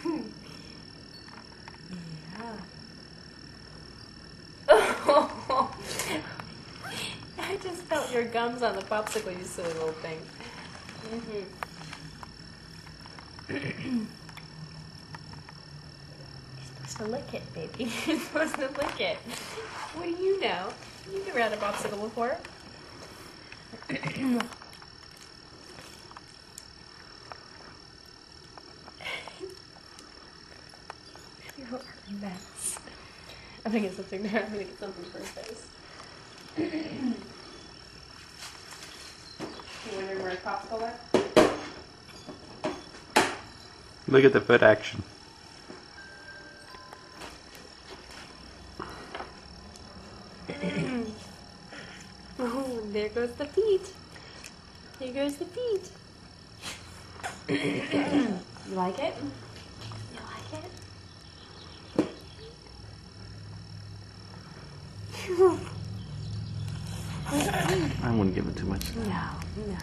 Yeah. Oh, I just felt your gums on the popsicle, you silly little thing. You're supposed to lick it, baby. You're supposed to lick it. What do you know? You've never had a popsicle before. You're a mess. I'm gonna get something there. I'm gonna get something for his face. You wondering where his popsicle went? Look at the foot action. Oh, there goes the feet. There goes the feet. You like it? You like it? I wouldn't give it too much. No, no.